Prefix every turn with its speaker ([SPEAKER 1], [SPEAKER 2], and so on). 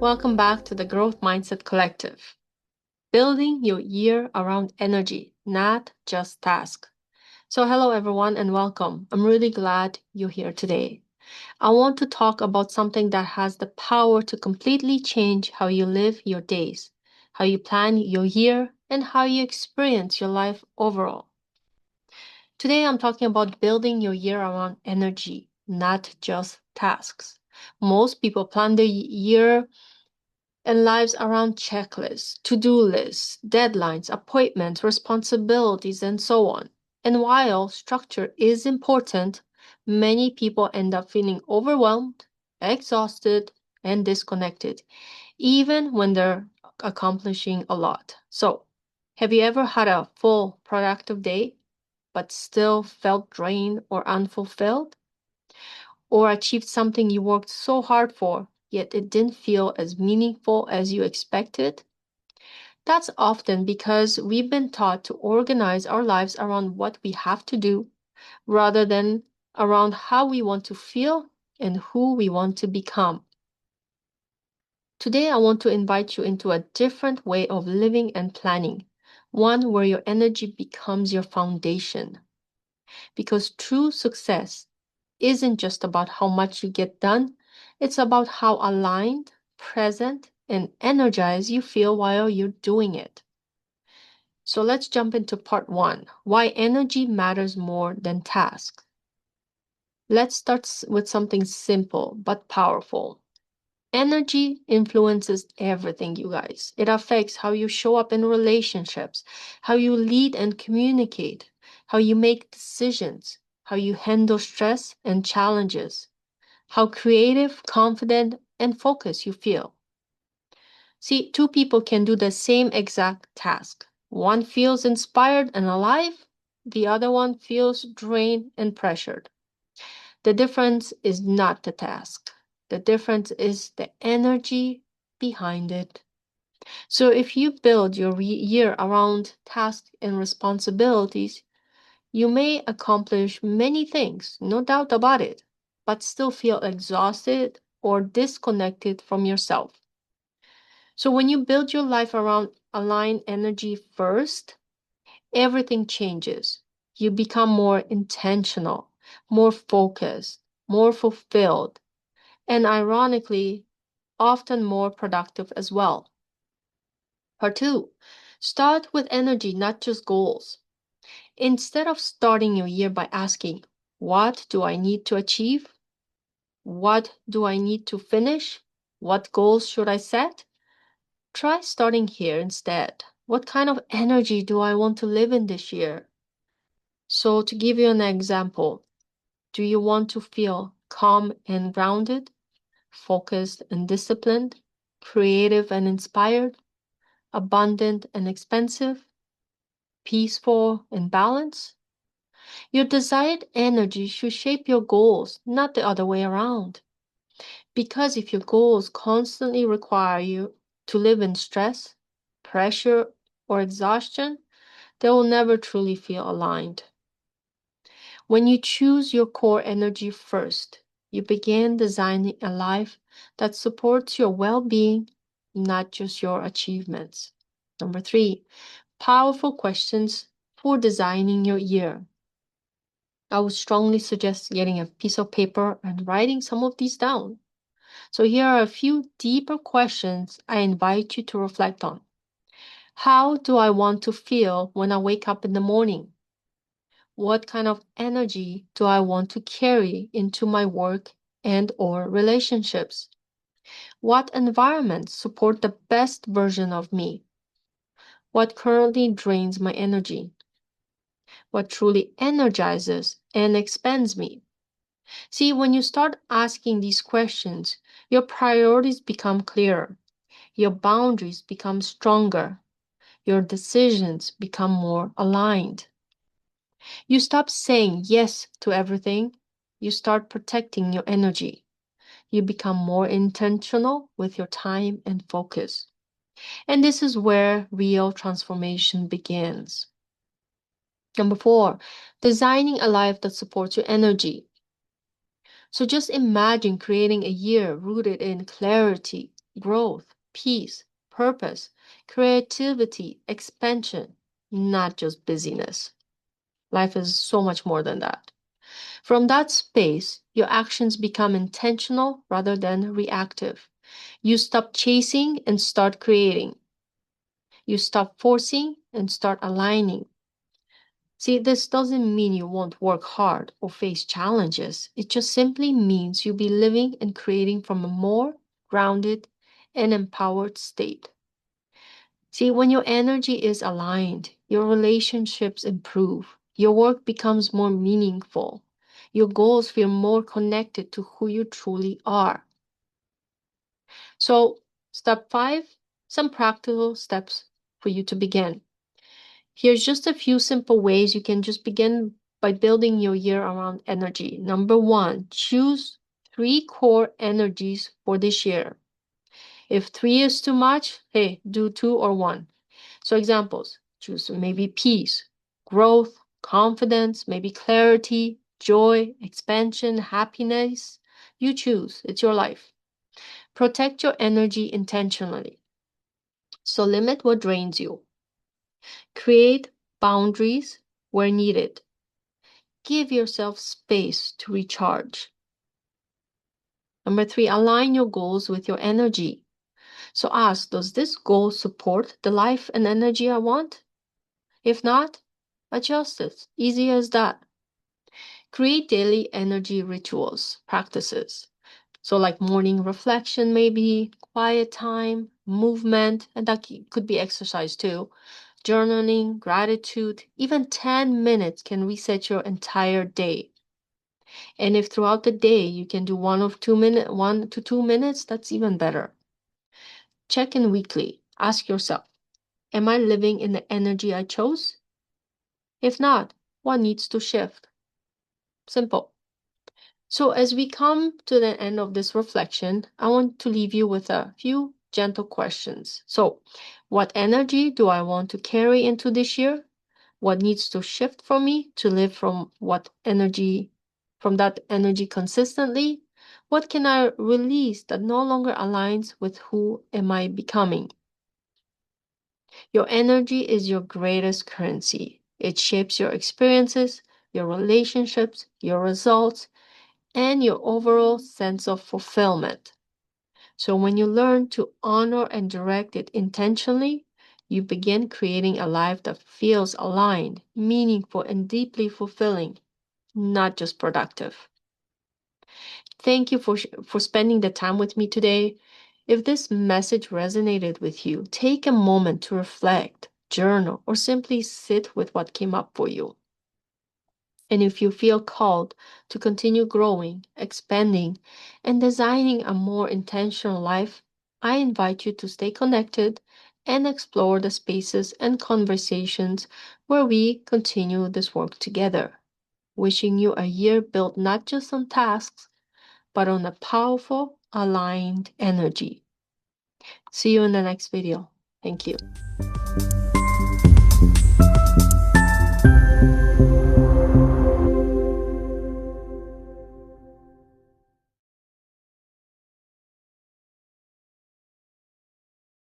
[SPEAKER 1] welcome back to the Growth Mindset Collective. Building your year around energy, not just task. So, hello everyone and welcome. I'm really glad you're here today. I want to talk about something that has the power to completely change how you live your days, how you plan your year, and how you experience your life overall. Today, I'm talking about building your year around energy, not just tasks. Most people plan their year and lives around checklists, to-do lists, deadlines, appointments, responsibilities, and so on. And while structure is important, many people end up feeling overwhelmed, exhausted, and disconnected, even when they're accomplishing a lot. So, have you ever had a full productive day, but still felt drained or unfulfilled? Or achieved something you worked so hard for, yet it didn't feel as meaningful as you expected? That's often because we've been taught to organize our lives around what we have to do rather than around how we want to feel and who we want to become. Today, I want to invite you into a different way of living and planning, one where your energy becomes your foundation. Because true success isn't just about how much you get done, it's about how aligned, present, and energized you feel while you're doing it. So let's jump into part one, why energy matters more than tasks. Let's start with something simple but powerful. Energy influences everything, you guys. It affects how you show up in relationships, how you lead and communicate, how you make decisions, how you handle stress and challenges, how creative, confident, and focused you feel. See, two people can do the same exact task. One feels inspired and alive, the other one feels drained and pressured. The difference is not the task. The difference is the energy behind it. So if you build your year around tasks and responsibilities, you may accomplish many things, no doubt about it, but still feel exhausted or disconnected from yourself. So when you build your life around aligned energy first, everything changes. You become more intentional, more focused, more fulfilled, and ironically, often more productive as well. Part two, start with energy, not just goals. Instead of starting your year by asking, what do I need to achieve? What do I need to finish? What goals should I set? Try starting here instead. What kind of energy do I want to live in this year? So, to give you an example, do you want to feel calm and grounded, focused and disciplined, creative and inspired, abundant and expansive, peaceful and balanced? Your desired energy should shape your goals, not the other way around. Because if your goals constantly require you to live in stress, pressure, or exhaustion, they will never truly feel aligned. When you choose your core energy first, you begin designing a life that supports your well being, not just your achievements. Number three, powerful questions for designing your year. I would strongly suggest getting a piece of paper and writing some of these down. So here are a few deeper questions I invite you to reflect on. How do I want to feel when I wake up in the morning? What kind of energy do I want to carry into my work and or relationships? What environments support the best version of me? What currently drains my energy? What truly energizes and expands me? See, when you start asking these questions, your priorities become clearer, your boundaries become stronger, your decisions become more aligned. You stop saying yes to everything, you start protecting your energy. You become more intentional with your time and focus. And this is where real transformation begins. Number four, designing a life that supports your energy. So just imagine creating a year rooted in clarity, growth, peace, purpose, creativity, expansion, not just busyness. Life is so much more than that. From that space, your actions become intentional rather than reactive. You stop chasing and start creating. You stop forcing and start aligning. See, this doesn't mean you won't work hard or face challenges. It just simply means you'll be living and creating from a more grounded and empowered state. See, when your energy is aligned, your relationships improve, your work becomes more meaningful, your goals feel more connected to who you truly are. So, step 5, some practical steps for you to begin. Here's just a few simple ways you can just begin by building your year around energy. Number 1, choose 3 core energies for this year. If 3 is too much, hey, do 2 or 1. So examples, choose maybe peace, growth, confidence, maybe clarity, joy, expansion, happiness. You choose. It's your life. Protect your energy intentionally. So limit what drains you. Create boundaries where needed. Give yourself space to recharge. Number 3, align your goals with your energy. So ask, does this goal support the life and energy I want? If not, adjust it. Easy as that. Create daily energy rituals, practices. So, like morning reflection, maybe, quiet time, movement, and that could be exercise too. Journaling, gratitude, even 10 minutes can reset your entire day. And if throughout the day you can do 1 to 2 minutes, that's even better. Check in weekly. Ask yourself, am I living in the energy I chose? If not, what needs to shift? Simple. So, as we come to the end of this reflection, I want to leave you with a few gentle questions. So, what energy do I want to carry into this year? What needs to shift for me to live from that energy consistently? What can I release that no longer aligns with who am I becoming? Your energy is your greatest currency. It shapes your experiences, your relationships, your results, and your overall sense of fulfillment. So, when you learn to honor and direct it intentionally, you begin creating a life that feels aligned, meaningful, and deeply fulfilling, not just productive. Thank you for spending the time with me today. If this message resonated with you, take a moment to reflect, journal, or simply sit with what came up for you. And if you feel called to continue growing, expanding, and designing a more intentional life, I invite you to stay connected and explore the spaces and conversations where we continue this work together. Wishing you a year built not just on tasks, but on a powerful, aligned energy. See you in the next video. Thank you.